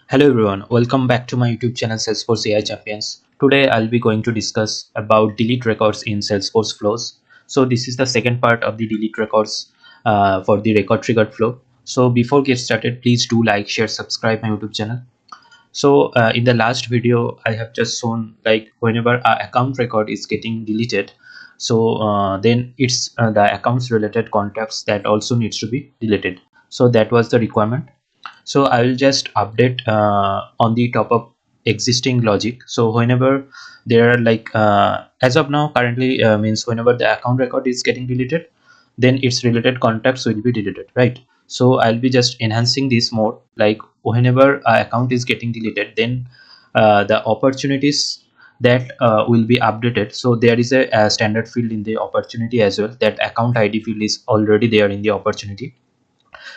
Hello everyone, welcome back to my YouTube channel Salesforce AI Champions. Today I'll be going to discuss about delete records in Salesforce flows. So this is the second part of the delete records for the record triggered flow. So before get started, please do like, share, subscribe my YouTube channel. So in the last video, I have just shown like whenever our account record is getting deleted, so then it's the accounts related contacts that also needs to be deleted. So that was the requirement. So I will just update on the top of existing logic. So whenever there are like as of now currently means whenever the account record is getting deleted, then its related contacts will be deleted, right? So I'll be just enhancing this more, like whenever a account is getting deleted, then the opportunities that will be updated. So there is a standard field in the opportunity as well, that account id field is already there in the opportunity.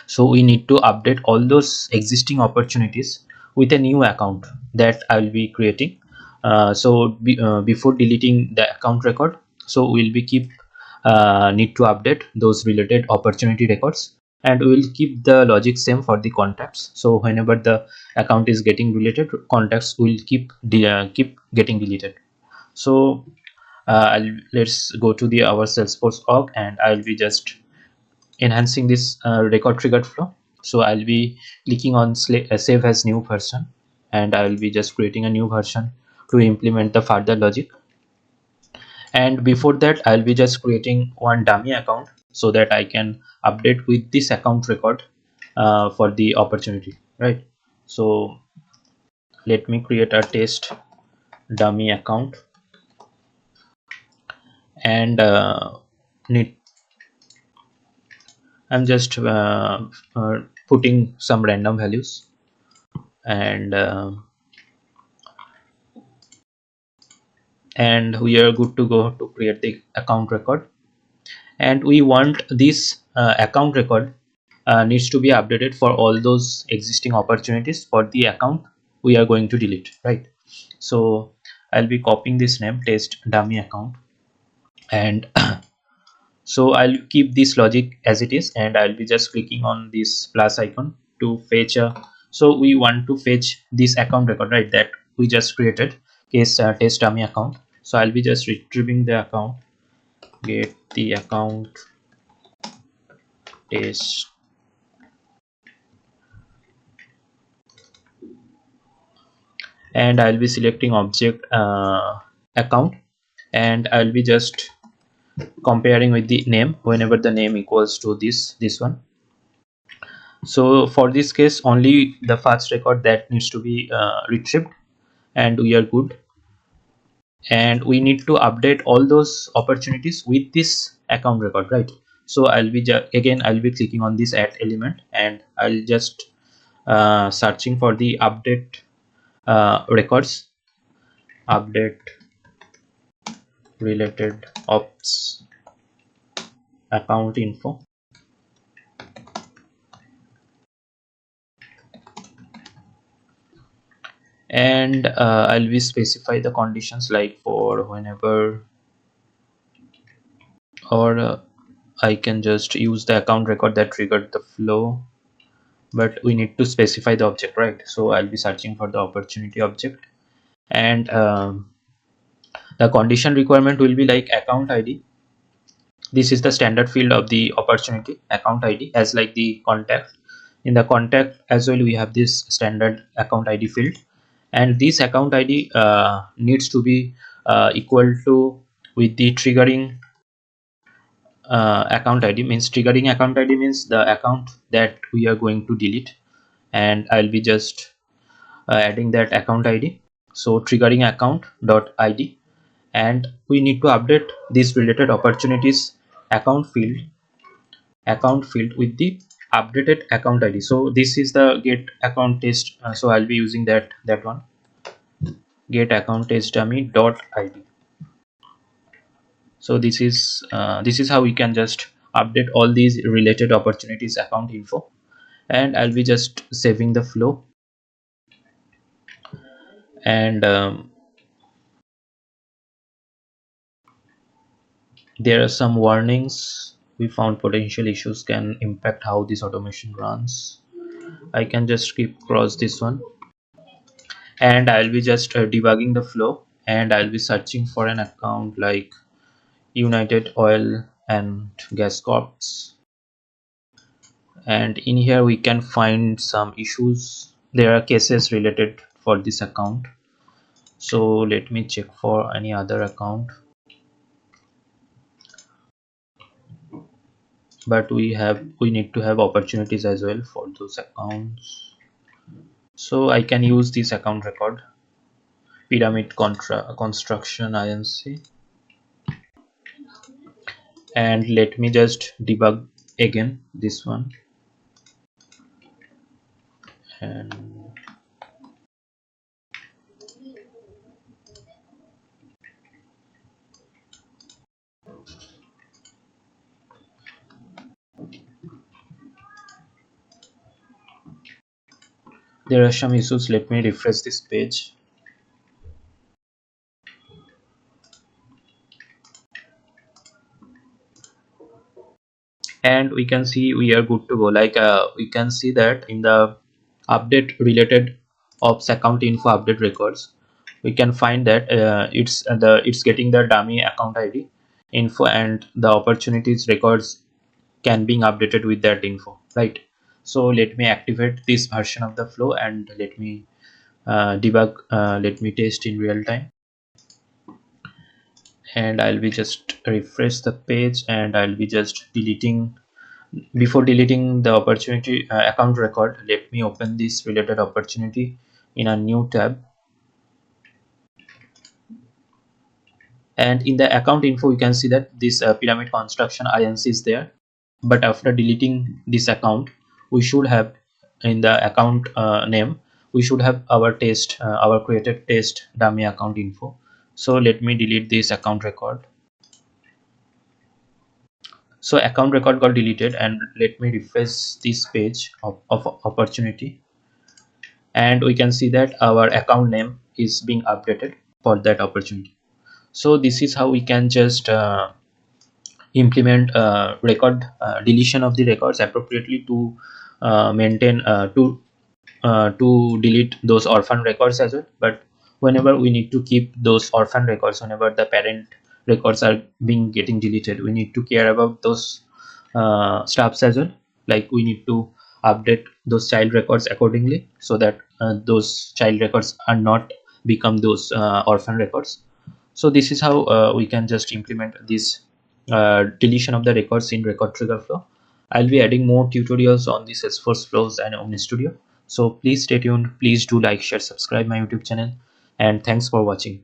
So we need to update all those existing opportunities with a new account that I will be creating. Before deleting the account record, so we'll be keep need to update those related opportunity records, and we will keep the logic same for the contacts. So whenever the account is getting deleted, contacts will keep getting deleted. So let's go to the our Salesforce org, and I'll be just enhancing this record triggered flow. So I'll be clicking on save as new version, and I will be just creating a new version to implement the further logic. And before that, I'll be just creating one dummy account so that I can update with this account record for the opportunity, right? So let me create a test dummy account, and need I'm just putting some random values, and we are good to go to create the account record. And we want this account record needs to be updated for all those existing opportunities for the account we are going to delete, right? So I'll be copying this name, test dummy account, and so I'll keep this logic as it is, and I'll be just clicking on this plus icon to fetch so we want to fetch this account record, right, that we just created, case test dummy account. So I'll be just retrieving the account, get the account test, and I'll be selecting object account, and I'll be just comparing with the name whenever the name equals to this one. So for this case, only the first record that needs to be retrieved, and we are good. And we need to update all those opportunities with this account record, right? So I'll be again I'll be clicking on this add element, and I'll just searching for the update records, update related ops account info, and I'll be specify the conditions like for whenever, or I can just use the account record that triggered the flow, but we need to specify the object, right? So I'll be searching for the opportunity object, and the condition requirement will be like account id. This is the standard field of the opportunity, account id, as like the contact. In the contact as well, we have this standard account id field, and this account id needs to be equal to with the triggering account id. Means triggering account id means the account that we are going to delete, and I'll be just adding that account id. So triggering account dot id, and we need to update this related opportunities account field with the updated account id. So this is the get account test, so I'll be using that one, get account test dummy dot id. So this is how we can just update all these related opportunities account info, and I'll be just saving the flow. And there are some warnings. We found potential issues can impact how this automation runs. I can just skip cross this one. and I'll be just debugging the flow, and I'll be searching for an account like United Oil and Gas Corps, and in here we can find some issues. There are cases related for this account, so let me check for any other account. But we need to have opportunities as well for those accounts, so I can use this account record, pyramid construction inc, and let me just debug again this one. And there are some issues. Let me refresh this page, and we can see we are good to go. Like we can see that in the update related ops account info update records, we can find that it's getting the dummy account id info, and the opportunities records can being updated with that info, right? So let me activate this version of the flow, and let me debug, let me test in real time, and I'll be just refresh the page, and I'll be just deleting. Before deleting the opportunity account record, let me open this related opportunity in a new tab, and in the account info we can see that this pyramid construction inc is there. But after deleting this account, we should have in the account name, we should have our test, our created test dummy account info. So let me delete this account record. So account record got deleted, and let me refresh this page of opportunity, and we can see that our account name is being updated for that opportunity. So this is how we can just implement record deletion of the records appropriately to maintain to delete those orphan records as well. But whenever we need to keep those orphan records, whenever the parent records are being getting deleted, we need to care about those stuffs as well. Like we need to update those child records accordingly, so that those child records are not become those orphan records. So this is how we can just implement this deletion of the records in record trigger flow. I'll be adding more tutorials on the Salesforce flows and Omni Studio. So please stay tuned. Please do like, share, subscribe my YouTube channel, and thanks for watching.